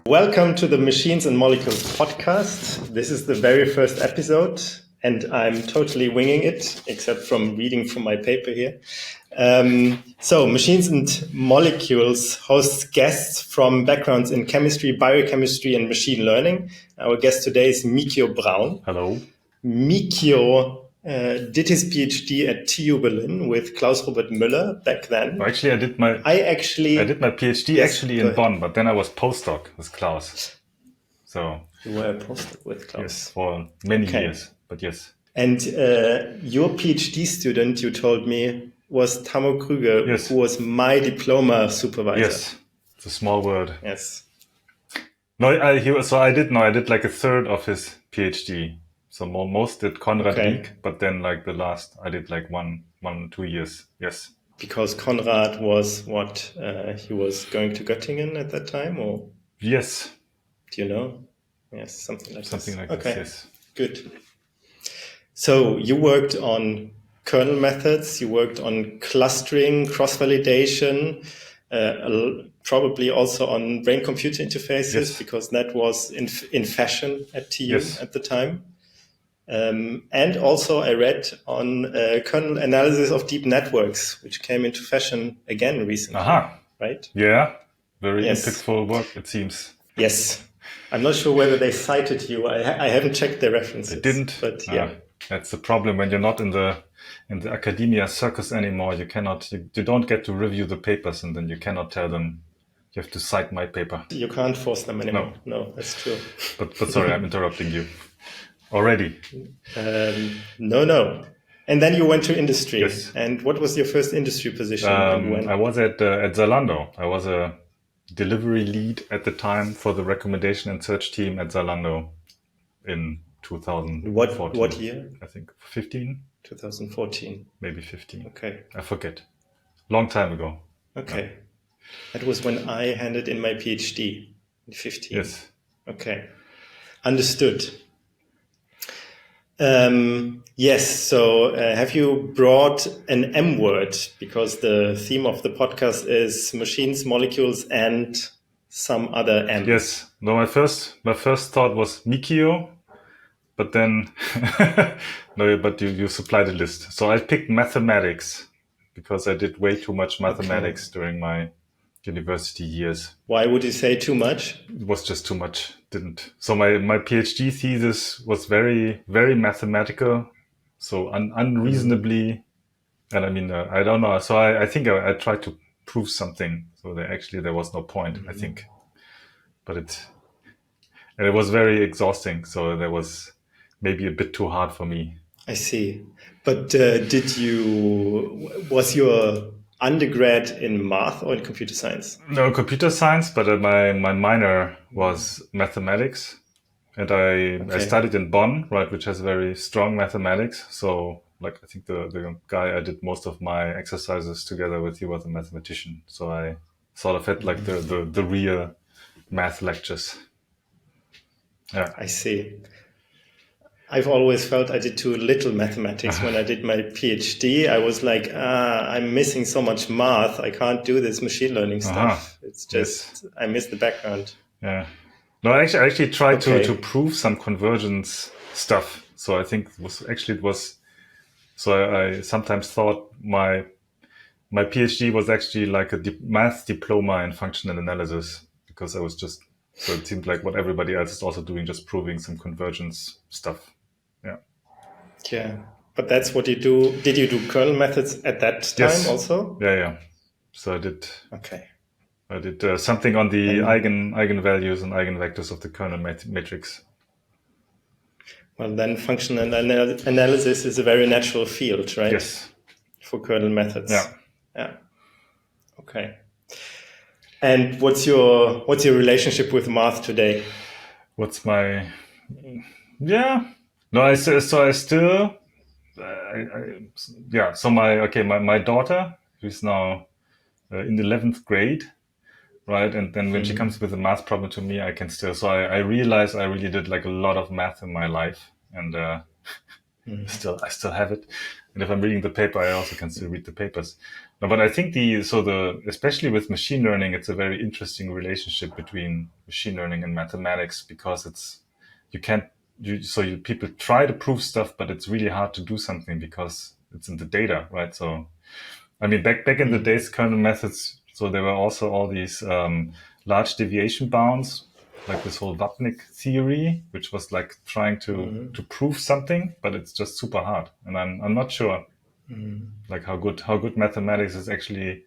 Welcome to the Machines and Molecules podcast. This is the very first episode, and I'm totally winging it, except from reading from my paper here. So, Machines and Molecules hosts guests from backgrounds in chemistry, biochemistry, and machine learning. Our guest today is Mikio Braun. Hello. Mikio did his PhD at TU Berlin with Klaus-Robert Müller back then. Well, actually, I did my PhD actually in Bonn, but then I was postdoc with Klaus. So you were a postdoc with Klaus. Yes, for many years, but yes. And your PhD student, you told me, was Tammo Krüger, yes. who was my diploma supervisor. Yes, it's a small word. Yes. No, I did like a third of his PhD. So most did Konrad Wieck, but then like the last, I did like 2 years. Yes. Because Konrad was what? He was going to Göttingen at that time, or? Yes. Do you know? Yes, something like this, yes. Good. So you worked on kernel methods, you worked on clustering, cross-validation, probably also on brain-computer interfaces, because that was in fashion at TU at the time. And also I read on kernel analysis of deep networks, which came into fashion again recently. Right? Yeah, very impactful work, it seems. Yes. I'm not sure whether they cited you. I haven't checked their references. They didn't. But yeah. That's the problem when you're not in the academia circus anymore. You don't get to review the papers, and then you cannot tell them you have to cite my paper. You can't force them anymore. No, that's true. But sorry, I'm interrupting you already. No. And then you went to industry. Yes. And what was your first industry position? I was at Zalando. I was a delivery lead at the time for the recommendation and search team at Zalando in 2014. What year? I think 15. 2014. Maybe 15. Okay. I forget. Long time ago. Okay. That was when I handed in my PhD in 15. Yes. Okay. Understood. Yes. So have you brought an M word? Because the theme of the podcast is machines, molecules, and some other M. Yes. No, my first thought was Mikio, but then no, but you supplied a list. So I picked mathematics because I did way too much mathematics during my university years. Why would you say too much? It was just too much. So my PhD thesis was very, very mathematical. So unreasonably, and I mean, I don't know. So I think I tried to prove something. So there was no point, I think, but it was very exhausting. So that was maybe a bit too hard for me. I see. But was your undergrad in math or in computer science? No, computer science, but my minor was mathematics. And I studied in Bonn, right, which has very strong mathematics. So like, I think the guy I did most of my exercises together with, he was a mathematician. So I sort of had like the real math lectures. Yeah. I see. I've always felt I did too little mathematics when I did my PhD. I was like, I'm missing so much math. I can't do this machine learning stuff. It's just, I miss the background. Yeah. No, I actually tried to prove some convergence stuff. So I think it was, so I sometimes thought my PhD was actually like a math diploma in functional analysis, because I was just, so it seemed like what everybody else is also doing, just proving some convergence stuff. Yeah. Yeah. But that's what you do. Did you do kernel methods at that time also? Yeah. So I did. Okay. I did something on the eigenvalues and eigenvectors of the kernel matrix. Well, then functional analysis is a very natural field, right? Yes. For kernel methods. Yeah. Okay. And what's your relationship with math today? What's my No, I still So my daughter, who's now in the 11th grade, right? And then when she comes with a math problem to me, I can still. So I realized I really did like a lot of math in my life, and I still have it. And if I'm reading the paper, I also can still read the papers. No, but I think especially with machine learning, it's a very interesting relationship between machine learning and mathematics, because you can't, people try to prove stuff, but it's really hard to do something because it's in the data, right? So, I mean, back in the days, kernel methods, so there were also all these, large deviation bounds, like this whole Vapnik theory, which was like trying to prove something, but it's just super hard. And I'm not sure like how good mathematics is actually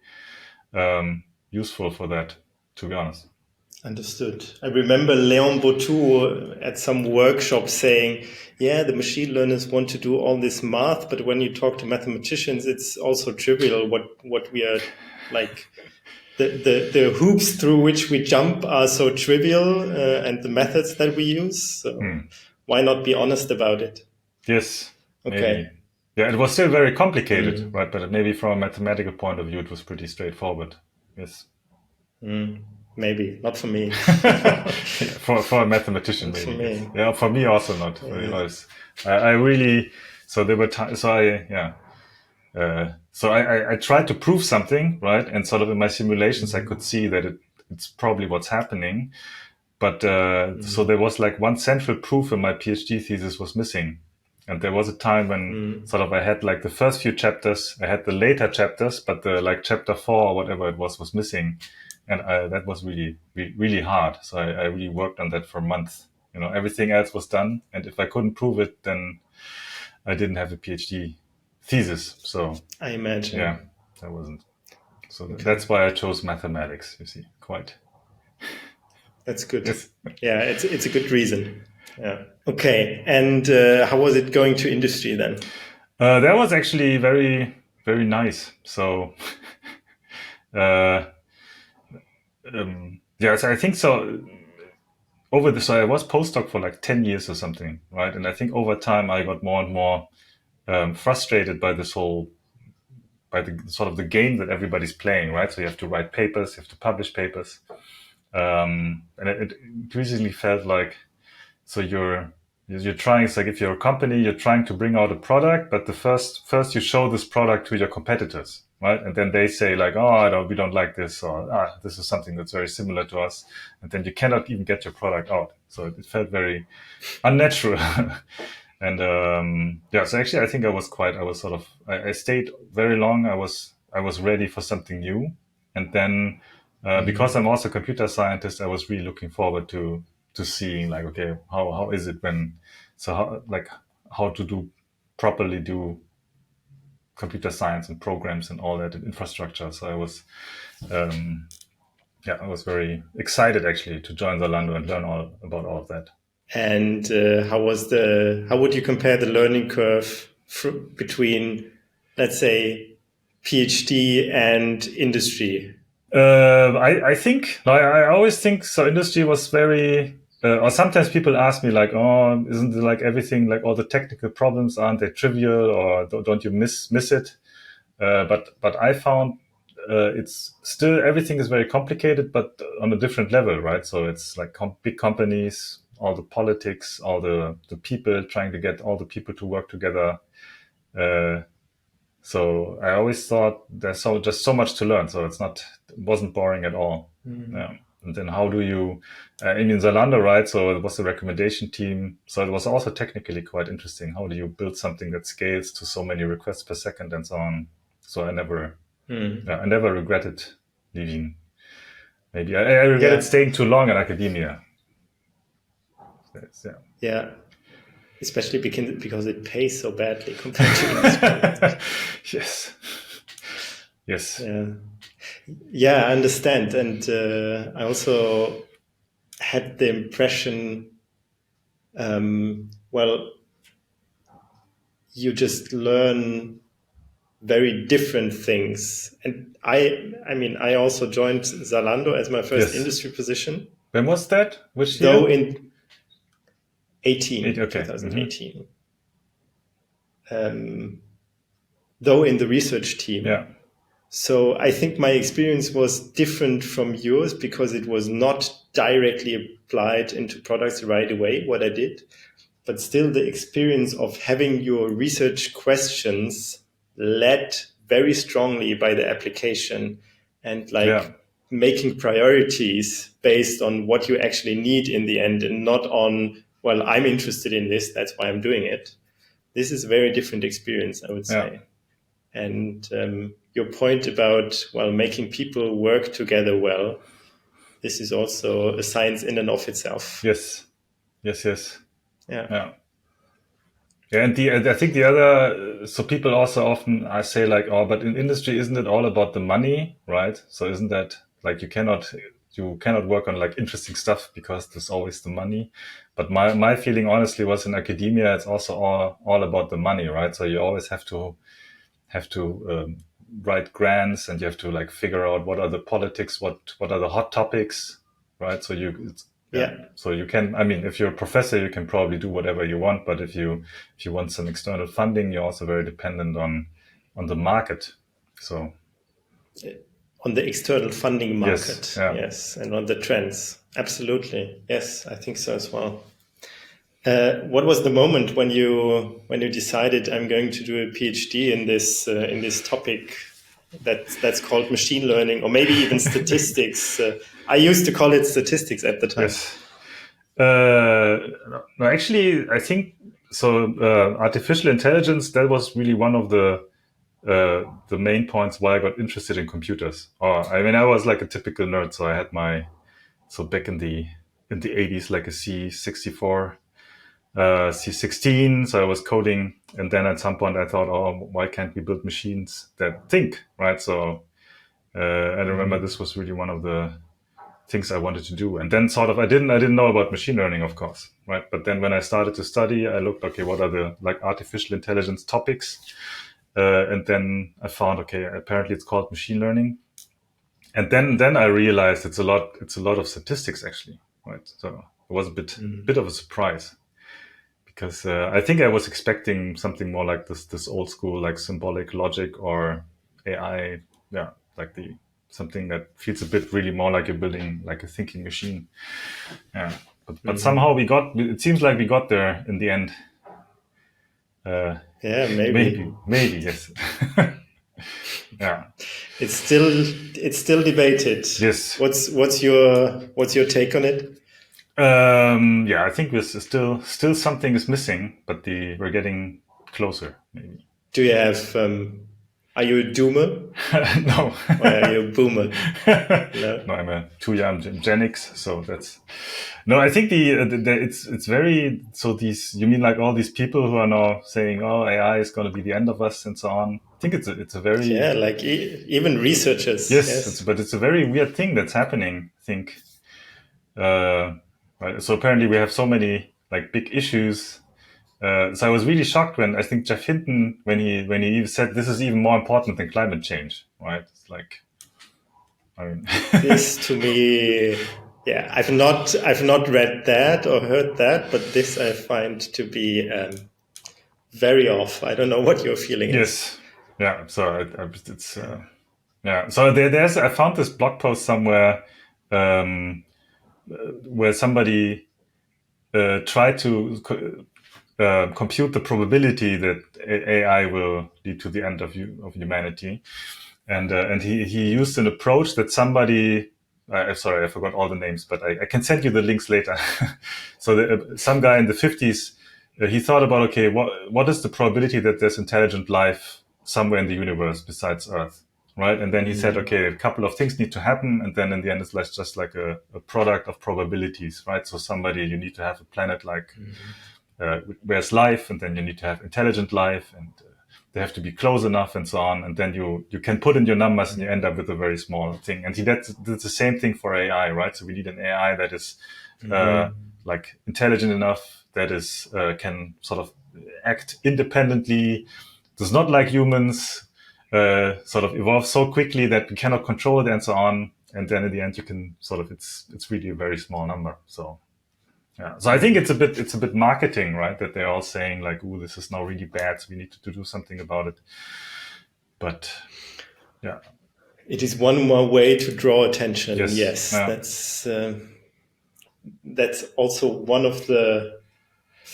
useful for that, to be honest. Understood. I remember Léon Bautou at some workshop saying, yeah, the machine learners want to do all this math, but when you talk to mathematicians, it's also trivial what we are like. The hoops through which we jump are so trivial, and the methods that we use. So why not be honest about it? Yes. Okay. Maybe. Yeah, it was still very complicated, right? But maybe from a mathematical point of view, it was pretty straightforward. Yes. Maybe not for me. for a mathematician, Not maybe. for me. Yes. Yeah, for me also not. I really. So there were times. So I tried to prove something, right? And sort of in my simulations, I could see that it's probably what's happening. But so there was like one central proof in my PhD thesis was missing. And there was a time when sort of I had like the first few chapters, I had the later chapters, but the like chapter 4 or whatever it was missing. And that was really, really hard. So I really worked on that for a month. You know, everything else was done. And if I couldn't prove it, then I didn't have a PhD thesis. So I imagine. yeah, that wasn't. So that's why I chose mathematics, you see, quite. That's good. Yes. Yeah, it's a good reason. Yeah. Okay. And how was it going to industry then? That was actually very, very nice. So, yeah, so I think so. So I was postdoc for like 10 years or something, right? And I think over time I got more and more frustrated by the sort of the game that everybody's playing, right? So you have to write papers, you have to publish papers. And it increasingly felt like, so you're trying, it's like if you're a company, you're trying to bring out a product, but the first you show this product to your competitors, right? And then they say like, oh, we don't like this, or this is something that's very similar to us. And then you cannot even get your product out. So it felt very unnatural. And yeah, so actually I think I stayed very long. I was ready for something new. And then because I'm also a computer scientist, I was really looking forward to seeing like, okay, how is it how to properly do computer science and programs and all that infrastructure. So I was very excited actually to join Zalando and learn all about all of that. And how would you compare the learning curve between, let's say, PhD and industry? I think I always think so. Industry was very, or sometimes people ask me like, "Oh, isn't it like everything like all the technical problems aren't they trivial, or don't you miss it?" But I found it's still everything is very complicated, but on a different level, right? So it's like big companies, all the politics, all the people trying to get all the people to work together. So I always thought there's just so much to learn. So it wasn't boring at all. Yeah. And then how do you, in Zalando, right? So it was a recommendation team. So it was also technically quite interesting. How do you build something that scales to so many requests per second and so on? So I never regretted leaving. Maybe I regretted staying too long in academia. Yeah. Especially because it pays so badly compared to industry. Yes. Yeah, I understand. And I also had the impression, you just learn very different things. And I also joined Zalando as my first industry position. When was that? Which year? Though in 2018. Though in the research team. Yeah. So I think my experience was different from yours because it was not directly applied into products right away, what I did. but still the experience of having your research questions led very strongly by the application, and like making priorities based on what you actually need in the end, and not on, well, I'm interested in this, that's why I'm doing it. This is a very different experience, I would say. And your point about, well, making people work together well, this is also a science in and of itself. Yes. Yeah. Yeah, and I think the other, so people also often I say like, oh, but in industry, isn't it all about the money, right? So isn't that like you cannot work on like interesting stuff because there's always the money. But my feeling honestly was in academia, it's also all about the money, right? So you always have to write grants, and you have to like figure out what are the politics, what are the hot topics, right? So so you can, I mean, if you're a professor, you can probably do whatever you want, but if you want some external funding, you're also very dependent on the market. So on the external funding market, yes, yes, and on the trends, absolutely, yes, I think so as well. What was the moment when you decided, I'm going to do a PhD in this topic that's called machine learning, or maybe even statistics? I used to call it statistics at the time. Yes. No, actually, I think so. Artificial intelligence, that was really one of the main points why I got interested in computers. I mean, I was like a typical nerd, so I had back in the 80s, like a C64, C16. So I was coding, and then at some point I thought, oh, why can't we build machines that think, right? So I remember this was really one of the things I wanted to do. And then sort of I didn't know about machine learning, of course, right? But then when I started to study, I looked, okay, what are the like artificial intelligence topics? And then I found, okay, apparently it's called machine learning. And then I realized it's a lot of statistics actually, right? So it was a bit of a surprise, because I think I was expecting something more like this old school, like symbolic logic or AI, like something that feels a bit really more like you're building like a thinking machine. Yeah, but somehow it seems like we got there in the end. Yeah, maybe yes. Yeah, it's still debated. yes. What's your take on it? Yeah, I think there's still something is missing, but we're getting closer. Maybe. Do you have? Are you a doomer? No. Or are you a boomer? No, I'm a too young Gen X, so that's no. I think it's very, so these, you mean like all these people who are now saying, oh, AI is going to be the end of us and so on. I think it's a very, yeah, like even researchers. yes. But it's a very weird thing that's happening, I think. Right. So apparently we have so many like big issues. So I was really shocked when I think Jeff Hinton, when he said this is even more important than climate change, right? It's like, I mean, this to me, yeah, I've not read that or heard that, but this I find to be very off. I don't know what your feeling is. Yes, yeah. So it's yeah. So there's I found this blog post somewhere where somebody tried to compute the probability that AI will lead to the end of humanity, and he used an approach that somebody. Sorry, I forgot all the names, but I can send you the links later. So some guy in the 50s, he thought about, okay, what is the probability that there's intelligent life somewhere in the universe besides Earth, right? And then he said, okay, a couple of things need to happen, and then in the end, it's just like a product of probabilities, right? So you need to have a planet like where's life, and then you need to have intelligent life, and they have to be close enough and so on. And then you can put in your numbers and you end up with a very small thing. And that's the same thing for AI, right? So we need an AI that is like intelligent enough, that is can sort of act independently, does not like humans, sort of evolve so quickly that we cannot control it and so on. And then in the end, you can sort of, it's really a very small number. So yeah, so I think it's a bit marketing, right? That they're all saying like, "Oh, this is now really bad, so we need to do something about it." But yeah, it is one more way to draw attention. Yes, yeah. That's also one of the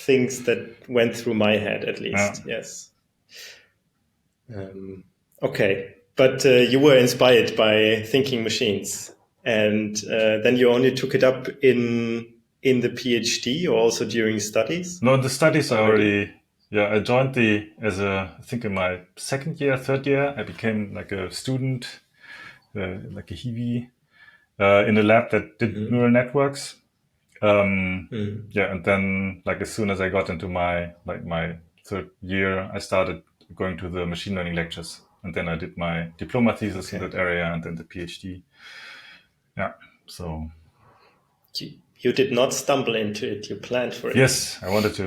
things that went through my head, at least. Yeah. Yes. Okay, but you were inspired by thinking machines, and then you only took it up in the PhD or also during studies No, the studies I already. already. Yeah, I joined I think in my second year, third year, I became like a student, like a Hiwi, in a lab that did neural networks. Yeah, and then like as soon as I got into my third year, I started going to the machine learning lectures, and then I did my diploma thesis in Okay. that area, and then the PhD. Yeah, so You did not stumble into it. You planned for it. yes, I wanted to.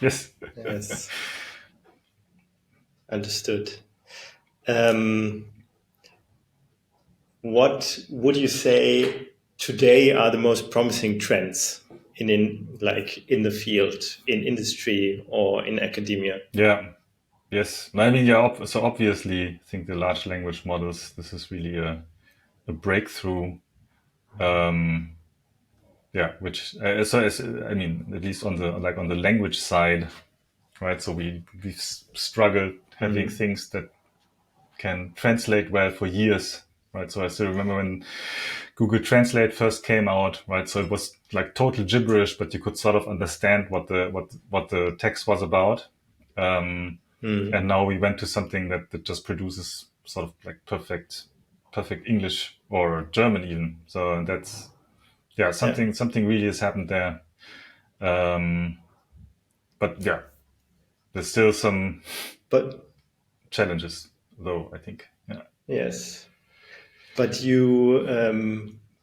Yes. Yes, understood. Um, what would you say today are the most promising trends in the field, in industry or in academia? Yeah. Yes. I mean, yeah. So obviously, I think the large language models. This is really a breakthrough. Um, yeah. Which I mean, at least on the language side, right? So we've struggled having things that can translate well for years, right? So I still remember when Google Translate first came out, right? So it was like total gibberish, but you could sort of understand what the text was about. And now we went to something that just produces sort of like perfect English or German even. So that's yeah, Yeah, something really has happened there. But yeah, there's still some but challenges though, I think. Yeah. yes, but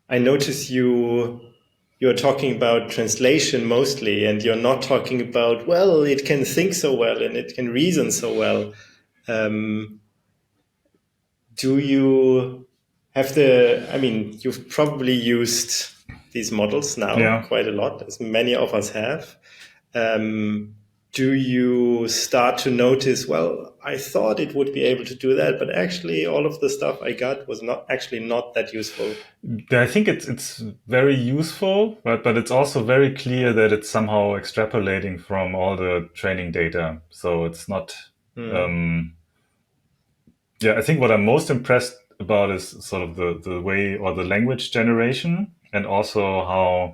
I notice you're talking about translation mostly, and you're not talking about, well, it can think so well and it can reason so well. Um, do you have I mean, you've probably used these models now Yeah. quite a lot, as many of us have. Um, do you start to notice, well, I thought it would be able to do that, but actually all of the stuff I got was not that useful. I think it's very useful, but it's also very clear that it's somehow extrapolating from all the training data. So it's not. Um, yeah, I think what I'm most impressed about is sort of the way or the language generation, and also how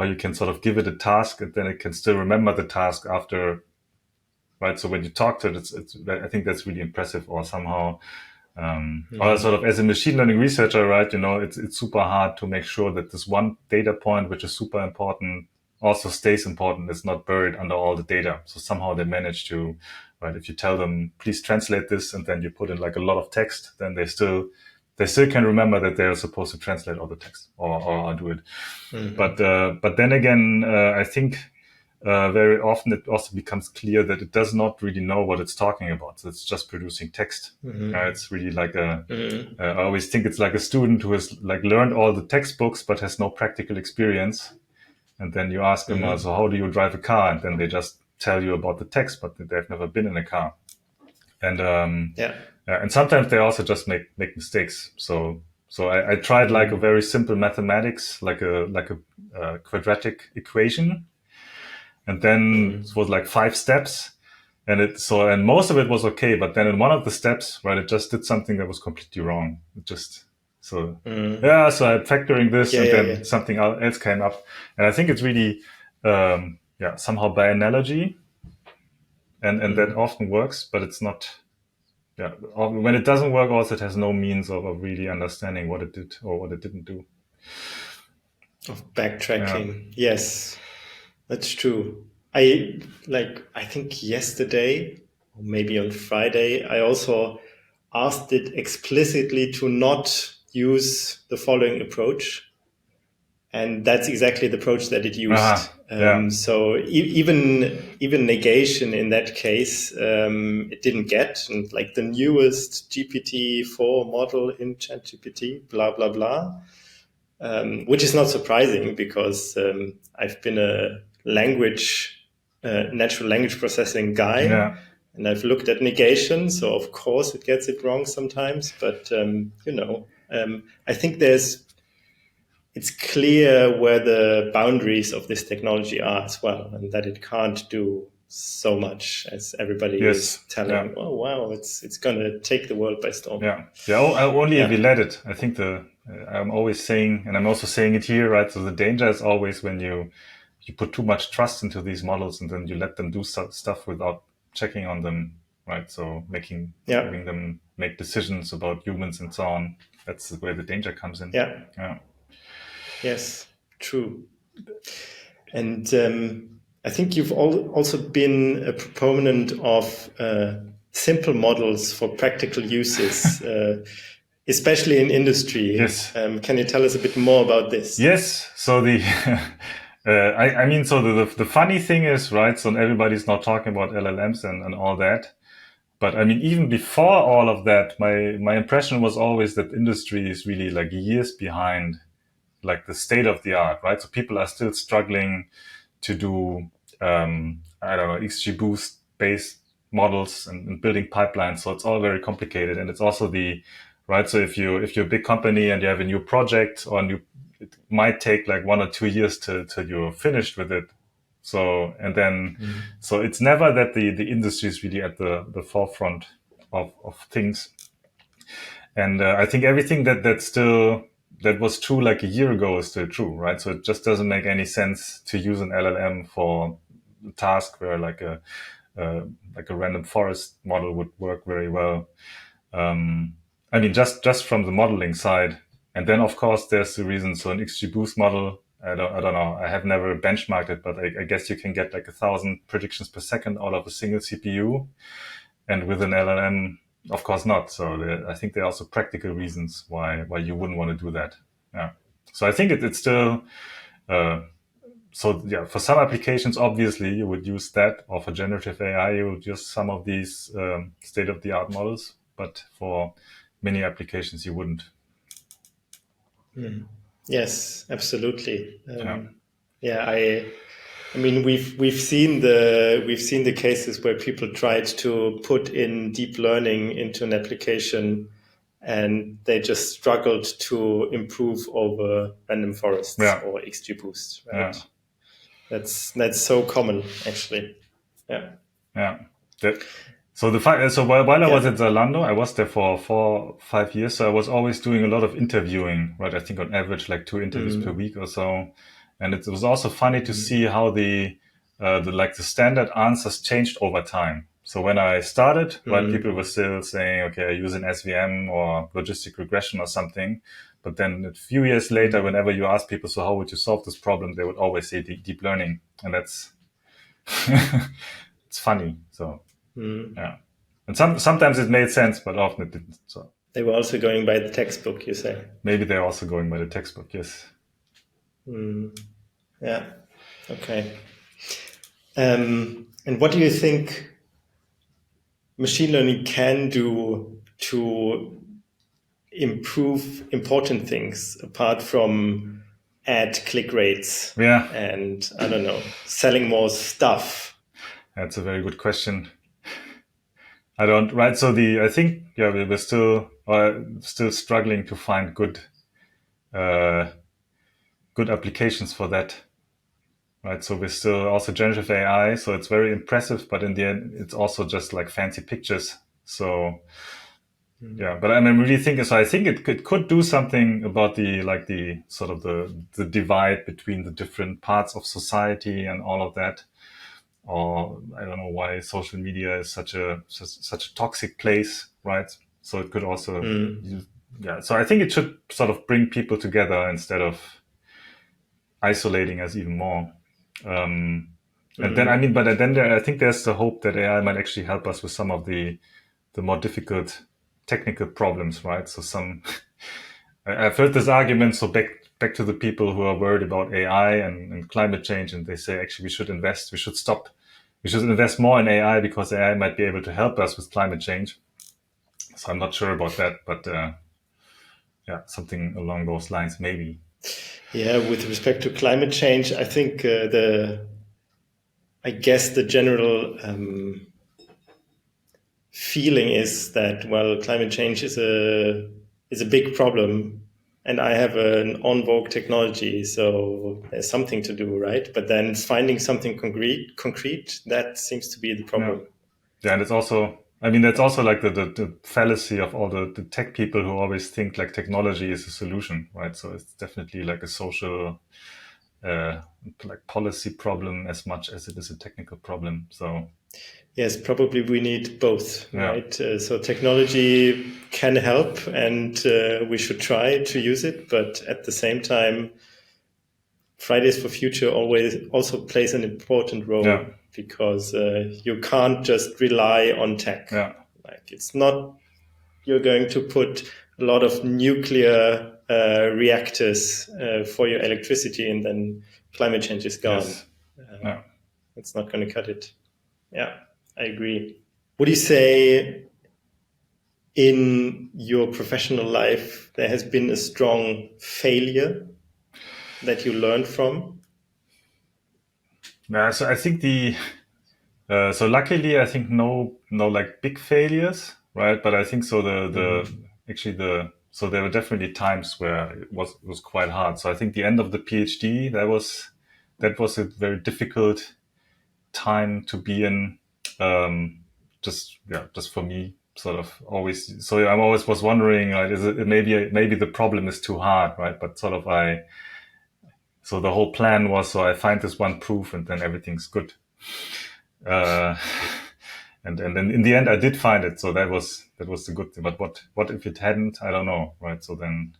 you can sort of give it a task and then it can still remember the task after, right? So when you talk to it, it's I think that's really impressive, or somehow or sort of as a machine learning researcher, right? It's super hard to make sure that this one data point, which is super important, also stays important. It's not buried under all the data. So somehow they manage to, right? If you tell them, please translate this, and then you put in like a lot of text, then they still can remember that they're supposed to translate all the text or do it. But then again, I think very often it also becomes clear that it does not really know what it's talking about. So it's just producing text. It's really like I always think it's like a student who has like learned all the textbooks but has no practical experience. And then you ask them, so how do you drive a car? And then they just tell you about the text, but they've never been in a car. And Yeah. and sometimes they also just make mistakes. So I tried like a very simple mathematics, like a quadratic equation, and then it was like 5 steps, and most of it was okay, but then in one of the steps, right, it just did something that was completely wrong. It just so yeah, so I'm factoring this, Yeah, and yeah, then yeah. something else came up, and I think it's really yeah, somehow by analogy, and that often works, but it's not. Yeah, when it doesn't work, also it has no means of really understanding what it did or what it didn't do. Of Yeah. backtracking. Yes, that's true. I think yesterday, or maybe on Friday, I also asked it explicitly to not use the following approach. And that's exactly the approach that it used. Yeah. So even negation in that case, it didn't get. And like the newest GPT-4 model in ChatGPT, blah blah blah, which is not surprising because I've been a natural language processing guy, Yeah. and I've looked at negation. So of course it gets it wrong sometimes, but I think it's clear where the boundaries of this technology are as well, and that it can't do so much as everybody is telling. Oh wow, it's going to take the world by storm. Only if we let it. I think I'm always saying, and I'm also saying it here, right? So the danger is always when you put too much trust into these models and then you let them do stuff without checking on them, right? So having them make decisions about humans and so on. That's where the danger comes in. Yeah. Yes, true. And I think you've also been a proponent of simple models for practical uses, especially in industry. Yes. Can you tell us a bit more about this? Yes. So the the funny thing is, right? So everybody's now talking about LLMs and all that. But I mean, even before all of that, my impression was always that industry is really like years behind, like the state of the art, right? So people are still struggling to do, I don't know, XGBoost based models and building pipelines. So it's all very complicated, and it's also right. So if you're a big company and you have a new project it might take like 1 or 2 years till you're finished with it. So, and then, so it's never that the industry is really at the forefront of things. And I think everything that was true like a year ago is still true, right? So it just doesn't make any sense to use an LLM for a task where like a random forest model would work very well. I mean, just from the modeling side. And then of course there's the reason. So an XGBoost model, I don't know. I have never benchmarked it, but I guess you can get like 1,000 predictions per second out of a single CPU. And with an LLM, of course not. So I think there are also practical reasons why you wouldn't want to do that. Yeah. So I think it's still, for some applications, obviously you would use that, or for generative AI, you would use some of these state-of-the-art models. But for many applications, you wouldn't. Yes, absolutely. I mean, we've seen the cases where people tried to put in deep learning into an application, and they just struggled to improve over random forests or XGBoost. Right? Yeah. That's so common, actually. Yeah. Yeah. So while I was at Zalando, I was there for 4-5 years. So I was always doing a lot of interviewing, right? I think on average like 2 interviews per week or so. And it was also funny to see how the standard answers changed over time. So when I started, right, people were still saying, okay, I use an SVM or logistic regression or something. But then a few years later, whenever you ask people, so how would you solve this problem? They would always say deep learning. And that's, it's funny. So, yeah. And sometimes it made sense, but often it didn't. So they were also going by the textbook, you say? Maybe they're also going by the textbook, yes. Yeah. Okay. And what do you think machine learning can do to improve important things apart from ad click rates? And I don't know, selling more stuff? That's a very good question. Right. So I think we're still struggling to find good applications for that. Right. So we're still also generative AI. So it's very impressive, but in the end, it's also just like fancy pictures. So but I really thinking. So I think it could do something about the sort of the divide between the different parts of society and all of that. Or I don't know why social media is such a toxic place, right? So it could also, So I think it should sort of bring people together instead of isolating us even more. And then I think there's the hope that AI might actually help us with some of the more difficult technical problems, right? So I've heard this argument. So back to the people who are worried about AI and climate change, and they say actually we should invest more in AI because AI might be able to help us with climate change. So I'm not sure about that, but something along those lines maybe. Yeah, with respect to climate change, I think I guess the general feeling is that climate change is a big problem, and I have an on vogue technology, so there's something to do, right? But then finding something concrete, that seems to be the problem. Yeah, and it's also, I mean, that's also like the fallacy of all the tech people who always think like technology is a solution, right? So it's definitely like a social, like policy problem as much as it is a technical problem. So Yes, probably we need both, yeah, right? So technology can help, and we should try to use it. But at the same time, Fridays for Future always also plays an important role yeah, because you can't just rely on tech. yeah, Like it's not you're going to put a lot of nuclear reactors for your electricity, and then climate change is gone. yes, yeah. It's not going to cut it. Yeah, I agree. Would you say in your professional life there has been a strong failure that you learned from? Yeah, so I think so luckily I think no like big failures, right? But I think so actually so there were definitely times where it was quite hard. So I think the end of the PhD, that was a very difficult time to be in. Just for me, sort of always. So I'm always was wondering, like, is it maybe the problem is too hard, right? But sort of so the whole plan was, so I find this one proof and then everything's good. Uh, and then in the end I did find it, so that was the good thing. But what if it hadn't? I don't know, right? So then,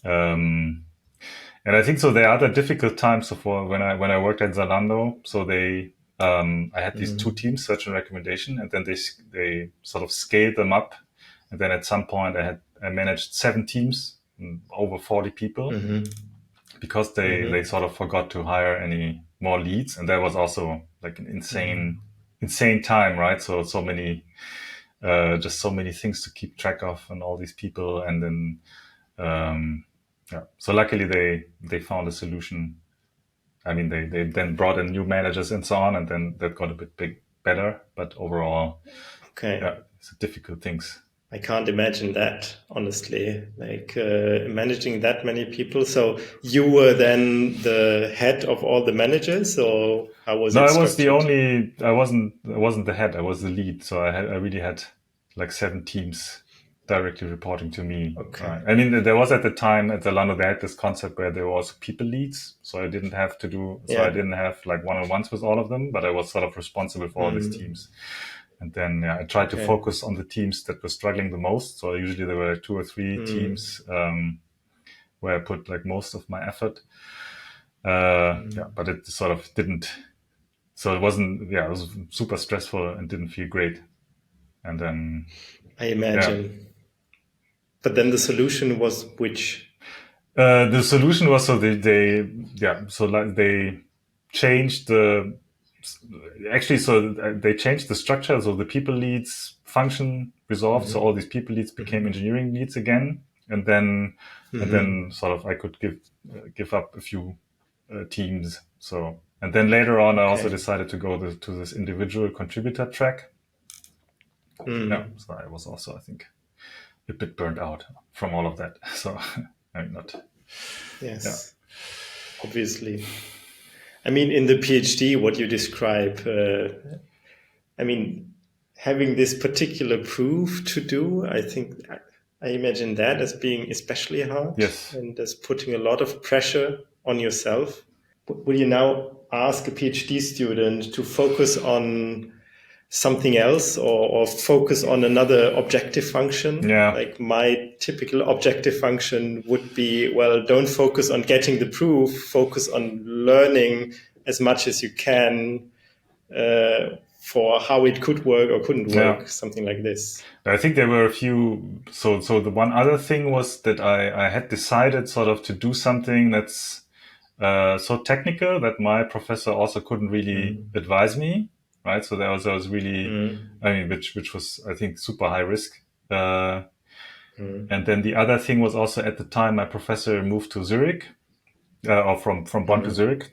um, and I think so. There are other difficult times. So for when I worked at Zalando, so I had these two teams, search and recommendation, and then they sort of scaled them up, and then at some point I managed 7 teams, over 40 people, because they sort of forgot to hire any more leads, and that was also like an insane time, right? So many just so many things to keep track of and all these people, and then yeah. So luckily they found a solution. I mean, they then brought in new managers and so on, and then that got a bit better. But overall, Okay. yeah, it's difficult things. I can't imagine that, honestly, like managing that many people. So you were then the head of all the managers, or how was No, it I was the structured? only. I wasn't the head. I was the lead. So I really had like 7 teams directly reporting to me. Okay. Right. I mean, there was at the time at Zalando they had this concept where there was people leads. So I didn't have to do. So I Yeah. didn't have like one-on-ones with all of them, but I was sort of responsible for all these teams. And then I tried to Okay. focus on the teams that were struggling the most. So usually there were 2 or 3 teams where I put like most of my effort. Yeah, but it sort of didn't. So it wasn't. Yeah, it was super stressful and didn't feel great. And then I imagine. But then the solution was which? the solution was, so so like they changed the actually so they changed the structure, so the people leads function resolved, so all these people leads became engineering leads again, and then sort of I could give up a few teams. So, and then later on I also decided to go to this individual contributor track. Yeah, so I was also, I think, a bit burned out from all of that. So I'm not. Yes, obviously. I mean, in the PhD, what you describe, I mean, having this particular proof to do, I think I imagine that as being especially hard Yes. and as putting a lot of pressure on yourself. Will you now ask a PhD student to focus on something else, or focus on another objective function? Yeah. Like my typical objective function would be, well, don't focus on getting the proof, focus on learning as much as you can for how it could work or couldn't work, something like this. I think there were a few. So the one other thing was that I had decided sort of to do something that's so technical that my professor also couldn't really advise me, right? So I was really, I mean, which was, I think, super high risk. And then the other thing was also, at the time my professor moved to Zurich, or from Bonn to Zurich.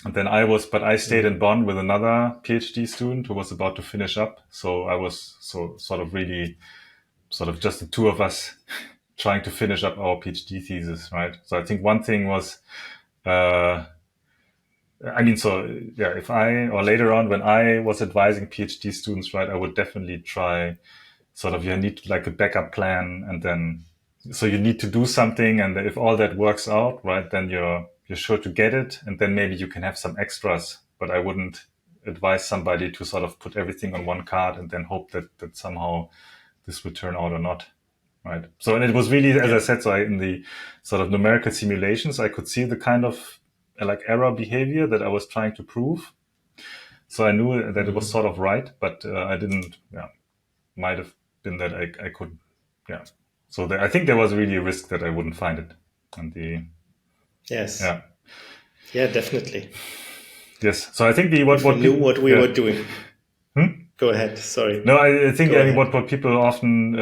And then but I stayed in Bonn with another PhD student who was about to finish up. So I was sort of really, sort of just the two of us trying to finish up our PhD thesis, right? So I think one thing was, if I, or later on when I was advising PhD students, right, I would definitely try sort of, you need like a backup plan, and then, so you need to do something, and if all that works out, right, then you're sure to get it, and then maybe you can have some extras. But I wouldn't advise somebody to sort of put everything on one card and then hope that somehow this would turn out or not. Right. So, and it was really, as I said, so in the sort of numerical simulations, I could see the kind of like error behavior that I was trying to prove. So I knew that it was sort of right, but I didn't, might have been that I could, So I think there was really a risk that I wouldn't find it. And Yes. Yeah. Yeah, definitely. Yes. So I think what we knew what we were doing. Go ahead. Sorry. No, I think what people often,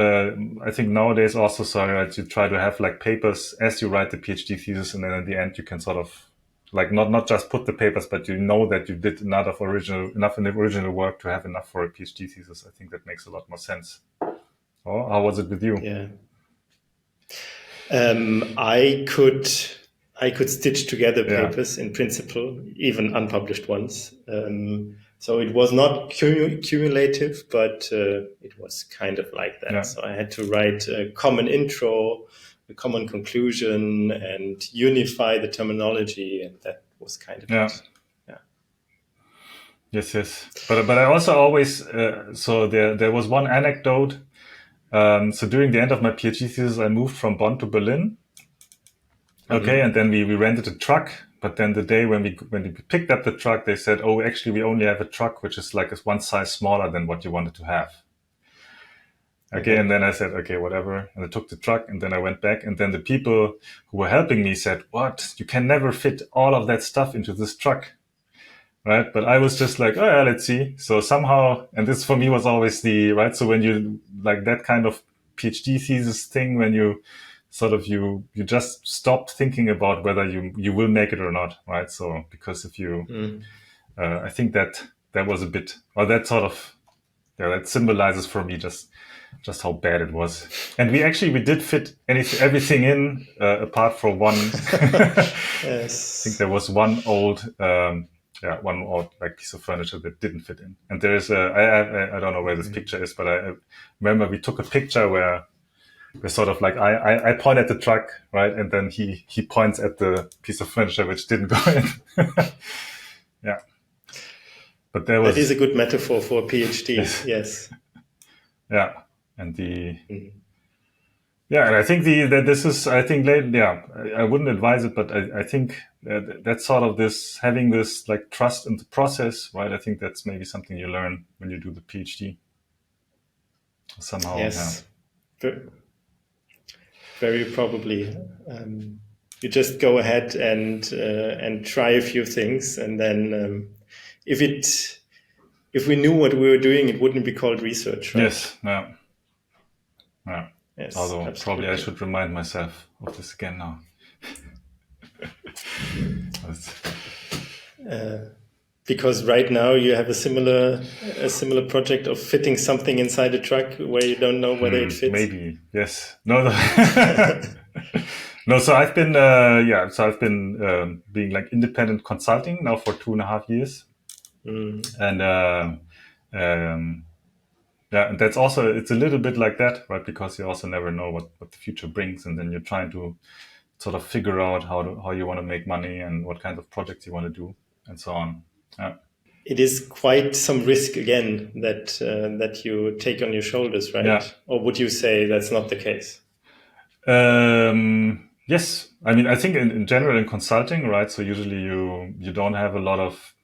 I think nowadays also, you try to have like papers as you write the PhD thesis, and then at the end you can sort of like not just put the papers, but you know that you did enough in the original work to have enough for a PhD thesis. I think that makes a lot more sense. Oh, how was it with you? Yeah. I could stitch together papers in principle, even unpublished ones. So it was not cumulative, but it was kind of like that. Yeah. So I had to write a common intro, a common conclusion, and unify the terminology, and that was kind of it. Yeah. Yes. But I also always so there was one anecdote. So during the end of my PhD thesis, I moved from Bonn to Berlin. Okay, and then we rented a truck. But then the day when we picked up the truck, they said, "Oh, actually, we only have a truck which is like one size smaller than what you wanted to have." Okay, and then I said, "Okay, whatever." And I took the truck, and then I went back, and then the people who were helping me said, "What? You can never fit all of that stuff into this truck." Right. But I was just like, "Oh yeah, let's see." So somehow, and this for me was always right. So when you like that kind of PhD thesis thing, when you sort of, you just stop thinking about whether you will make it or not. Right. So, because if you, I think that was a bit, or that sort of, that symbolizes for me just how bad it was. And we did fit everything in, apart from one. Yes. I think there was one old, one old like piece of furniture that didn't fit in. And there is I don't know where this picture is, but I remember we took a picture where we're sort of like, I point at the truck, right? And then he points at the piece of furniture which didn't go in. Yeah. But that is a good metaphor for a PhD. Yes. Yeah. And and I think I wouldn't advise it, but I think that's sort of this, having this like trust in the process, right? I think that's maybe something you learn when you do the PhD somehow. Yes. Yeah. Very probably. You just go ahead and try a few things, and then if we knew what we were doing, it wouldn't be called research, right? Yes. Yeah. Yes, although absolutely. Probably I should remind myself of this again now. Because right now you have a similar project of fitting something inside a truck where you don't know whether it fits. Maybe, yes. No. No. So I've been being like independent consulting now for 2.5 years, and and that's also, it's a little bit like that, right? Because you also never know what the future brings, and then you're trying to sort of figure out how you want to make money and what kind of projects you want to do and so on. Yeah. It is quite some risk again that you take on your shoulders, right? Yeah. Or would you say that's not the case? Yes. I mean, I think in general in consulting, right? So usually you don't have a lot of,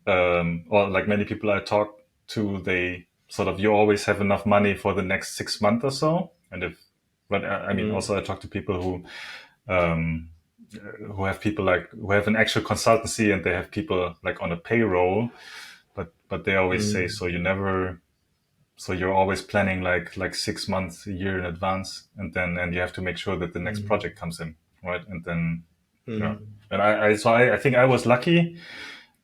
or like many people I talk to, they sort of, you always have enough money for the next 6 months or so. But I mean, also I talk to people who have people who have an actual consultancy, and they have people like on a payroll, but they always say, so you're always planning like 6 months, a year in advance, and you have to make sure that the next project comes in, right? And then, and I think I was lucky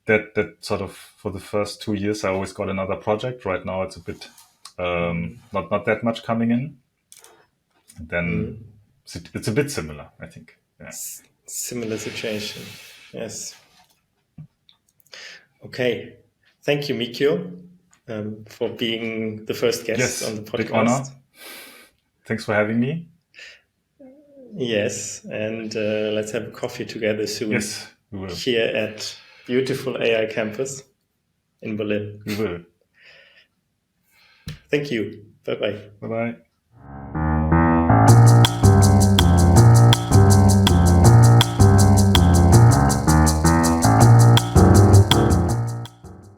that sort of for the first 2 years, I always got another project. Right now it's a bit, not that much coming in. And then, it's a bit similar, I think. Yeah. Similar situation. Yes. Okay. Thank you, Mikio, for being the first guest Yes, on the podcast. big honor. Thanks for having me. Yes, and let's have a coffee together soon. Yes, we will. Here at beautiful AI campus in Berlin. We will. Thank you. Bye-bye. Bye-bye.